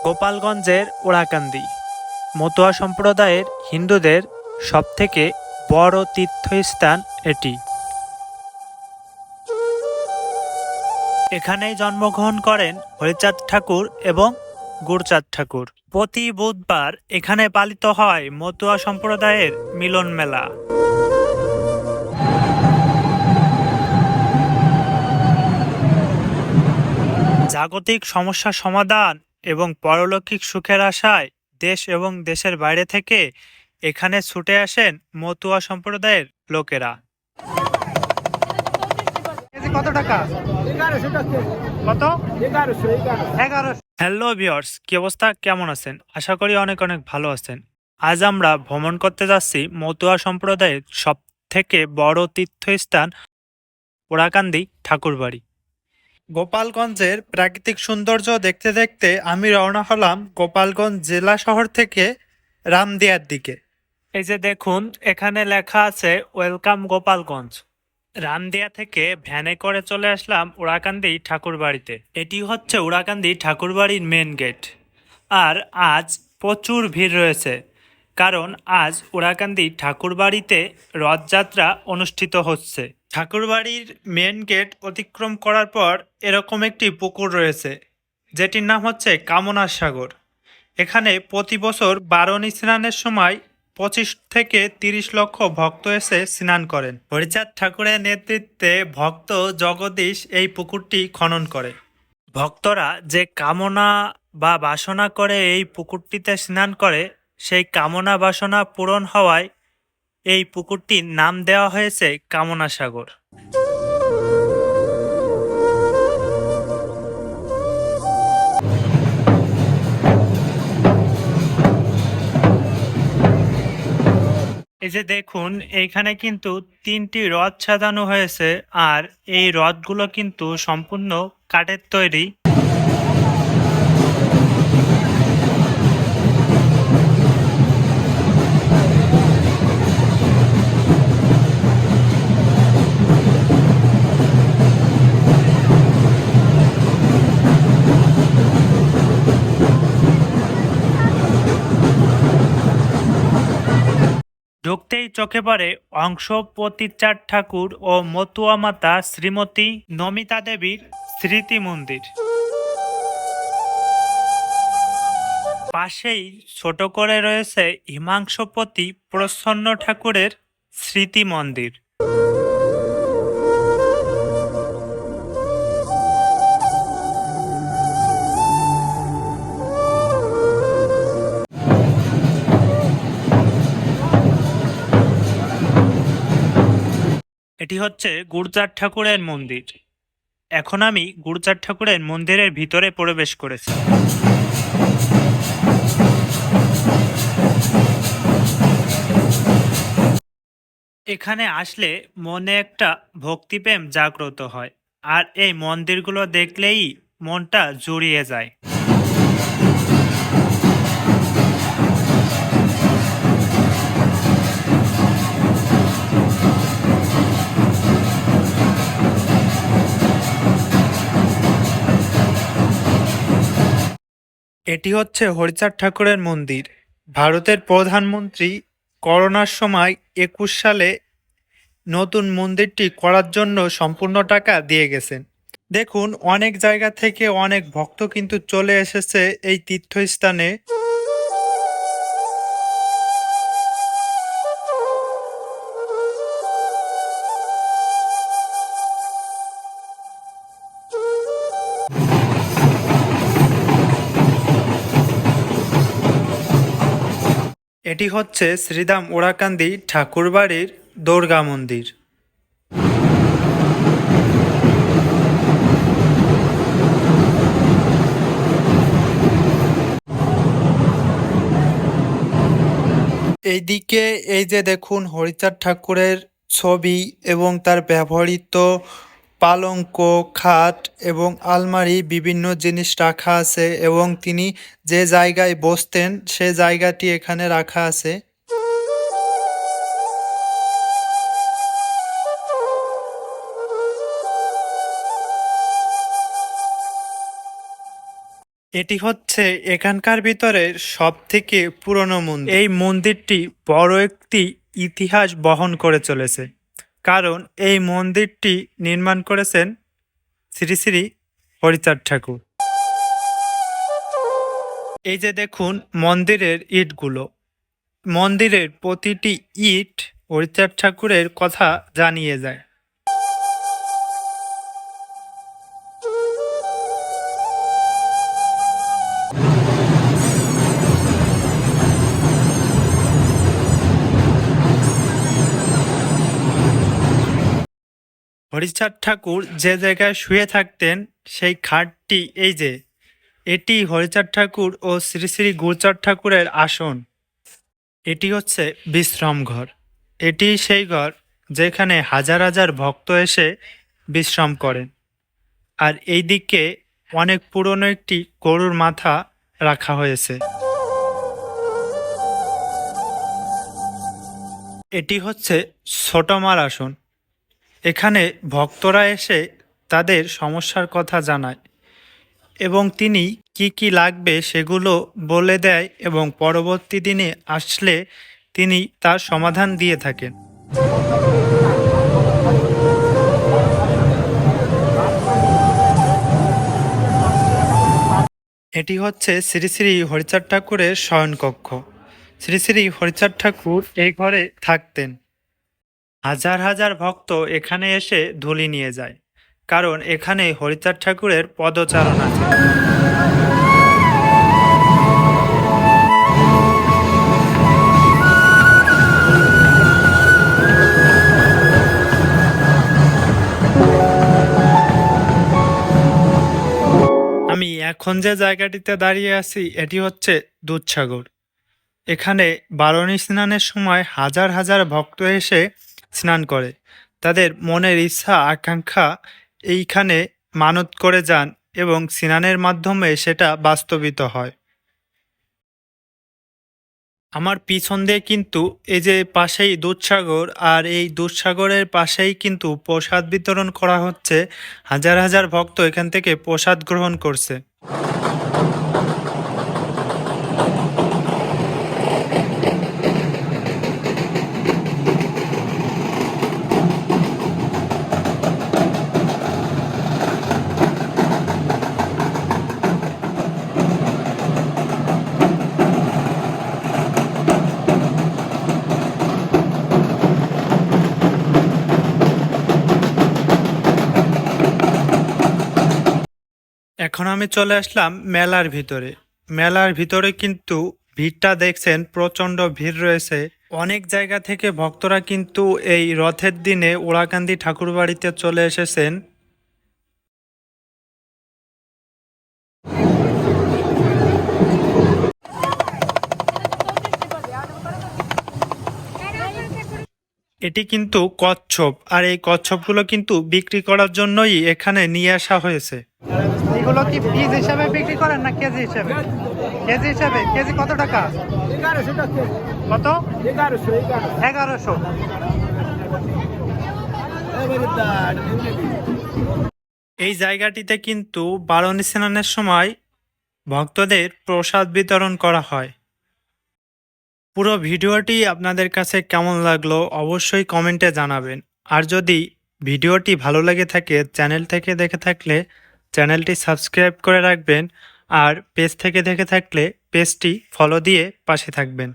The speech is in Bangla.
গোপালগঞ্জের ওড়াকান্দি মতুয়া সম্প্রদায়ের হিন্দুদের সবথেকে বড় তীর্থস্থান এটি। এখানেই জন্মগ্রহণ করেন হরিচাঁদ ঠাকুর এবং গুরচাঁদ ঠাকুর। প্রতি বুধবার এখানে পালিত হয় মতুয়া সম্প্রদায়ের মিলন মেলা। জাগতিক সমস্যা সমাধান এবং পারলৌকিক সুখের আশায় দেশ এবং দেশের বাইরে থেকে এখানে ছুটে আসেন মতুয়া সম্প্রদায়ের লোকেরা। কত টাকা? কত? 1100। হ্যালো ভিউয়ার্স, কি অবস্থা, কেমন আছেন? আশা করি অনেক অনেক ভালো আছেন। আজ আমরা ভ্রমণ করতে যাচ্ছি মতুয়া সম্প্রদায়ের সব থেকে বড় তীর্থস্থান ওড়াকান্দি ঠাকুরবাড়ি। গোপালগঞ্জের প্রাকৃতিক সৌন্দর্য দেখতে দেখতে আমি রওনা হলাম গোপালগঞ্জ জেলা শহর থেকে রামদিয়ার দিকে। এই যে দেখুন, এখানে লেখা আছে ওয়েলকাম গোপালগঞ্জ। রামদিয়া থেকে ভ্যানে করে চলে আসলাম ওড়াকান্দি ঠাকুরবাড়িতে। এটি হচ্ছে ওড়াকান্দি ঠাকুরবাড়ির মেন গেট। আর আজ প্রচুর ভিড় রয়েছে, কারণ আজ ওড়াকান্দি ঠাকুরবাড়িতে রথযাত্রা অনুষ্ঠিত হচ্ছে। ঠাকুরবাড়ির মেন গেট অতিক্রম করার পর এরকম একটি পুকুর রয়েছে, যেটির নাম হচ্ছে কামনার সাগর। এখানে প্রতি বছর বারণী স্নানের সময় 25 থেকে 30 লক্ষ ভক্ত এসে স্নান করেন। হরিচাঁদ ঠাকুরের নেতৃত্বে ভক্ত জগদীশ এই পুকুরটি খনন করে। ভক্তরা যে কামনা বা বাসনা করে এই পুকুরটিতে স্নান করে, সেই কামনা বাসনা পূরণ হওয়ায় এই পুকুরটির নাম দেওয়া হয়েছে কামনা সাগর। এই যে দেখুন, এইখানে কিন্তু 3টি রথ সাজানো হয়েছে, আর এই রথগুলো কিন্তু সম্পূর্ণ কাঠের তৈরি। ঢুকতেই চোখে পড়ে অংশপতিচাঁদ ঠাকুর ও মতুয়া মাতা শ্রীমতী নমিতা দেবীর স্মৃতি মন্দির। পাশেই ছোট করে রয়েছে হিমাংশপতি প্রসন্ন ঠাকুরের স্মৃতি মন্দির। এটি হচ্ছে গুরচাঁদ ঠাকুরের মন্দির। এখন আমি গুরচাঁদ ঠাকুরের মন্দিরের ভিতরে প্রবেশ করেছি। এখানে আসলে মনে একটা ভক্তিপ্রেম জাগ্রত হয়, আর এই মন্দিরগুলো দেখলেই মনটা জুড়িয়ে যায়। এটি হচ্ছে হরিচাঁদ ঠাকুরের মন্দির। ভারতের প্রধানমন্ত্রী করোনার সময় 21 সালে নতুন মন্দিরটি করার জন্য সম্পূর্ণ টাকা দিয়ে গেছেন। দেখুন, অনেক জায়গা থেকে অনেক ভক্ত কিন্তু চলে এসেছে এই তীর্থস্থানে। এটি হচ্ছে শ্রীধাম ওড়াকান্দি ঠাকুরবাড়ির দুর্গা মন্দির। এইদিকে এই যে দেখুন, হরিচাঁদ ঠাকুরের ছবি এবং তার ব্যবহৃত পালঙ্ক, খাট এবং আলমারি বিভিন্ন জিনিস রাখা আছে, এবং তিনি যে জায়গায় বসতেন সে জায়গাটি এখানে রাখা আছে। এটি হচ্ছে এখানকার ভিতরে সব থেকে পুরনো মন্দির। এই মন্দিরটি বড় একটি ইতিহাস বহন করে চলেছে, কারণ এই মন্দিরটি নির্মাণ করেছেন শ্রী শ্রী হরিচাঁদ ঠাকুর। এই যে দেখুন মন্দিরের ইটগুলো, মন্দিরের প্রতিটি ইট হরিচাঁদ ঠাকুরের কথা জানিয়ে যায়। হরিচাঁদ ঠাকুর যে জায়গায় শুয়ে থাকতেন সেই খাটটি এই যে, এটি হরিচাঁদ ঠাকুর ও শ্রী শ্রী গুরুচাঁদ ঠাকুরের আসন। এটি হচ্ছে বিশ্রাম ঘর। এটি সেই ঘর যেখানে হাজার হাজার ভক্ত এসে বিশ্রাম করেন। আর এই দিকে অনেক পুরনো একটি গরুর মাথা রাখা হয়েছে। এটি হচ্ছে ছোটমার আসন। এখানে ভক্তরা এসে তাদের সমস্যার কথা জানায় এবং তিনি কি কি লাগবে সেগুলো বলে দেয় এবং পরবর্তী দিনে আসলে তিনি তার সমাধান দিয়ে থাকেন। এটি হচ্ছে শ্রী শ্রী হরিচাঁদ ঠাকুরের শয়নকক্ষ। শ্রী শ্রী হরিচাঁদ ঠাকুর এই ঘরে থাকতেন। হাজার হাজার ভক্ত এখানে এসে ধুলি নিয়ে যায়, কারণ এখানে হরিচাঁদ ঠাকুরের পদচারণ আছে। আমি এখন যে জায়গাটিতে দাঁড়িয়ে আছি এটি হচ্ছে দুধসাগর। এখানে বারণী স্নানের সময় হাজার হাজার ভক্ত এসে স্নান করে, তাদের মনের ইচ্ছা আকাঙ্ক্ষা এইখানে মানত করে যান এবং স্নানের মাধ্যমে সেটা বাস্তবিত হয়। আমার পিছন দিয়ে কিন্তু এই যে পাশেই দুধসাগর, আর এই দুধসাগরের পাশেই কিন্তু প্রসাদ বিতরণ করা হচ্ছে। হাজার হাজার ভক্ত এখান থেকে প্রসাদ গ্রহণ করছে। এখন আমি চলে আসলাম মেলার ভিতরে। মেলার ভিতরে কিন্তু ভিড়টা দেখছেন, প্রচণ্ড ভিড় রয়েছে। অনেক জায়গা থেকে ভক্তরা কিন্তু এই রথের দিনে ওড়াকান্দি ঠাকুর বাড়িতে চলে এসেছেন। এটি কিন্তু কচ্ছপ, আর এই কচ্ছপগুলো কিন্তু বিক্রি করার জন্যই এখানে নিয়ে আসা হয়েছে। এগুলো কি পিস হিসাবে বিক্রি করেন না কেজি হিসাবে? কেজি হিসাবে। কেজি কত টাকা? 1100 টাকা। কত? 1100। এই জায়গাটিতে কিন্তু বারণী স্নানের সময় ভক্তদের প্রসাদ বিতরণ করা হয়। পুরো ভিডিওটি আপনাদের কাছে কেমন লাগলো অবশ্যই কমেন্টে জানাবেন। আর যদি ভিডিওটি ভালো লেগে থাকে, চ্যানেল থেকে দেখে থাকলে চ্যানেলটি সাবস্ক্রাইব করে রাখবেন, আর পেজ থেকে দেখে থাকলে পেজটি ফলো দিয়ে পাশে থাকবেন।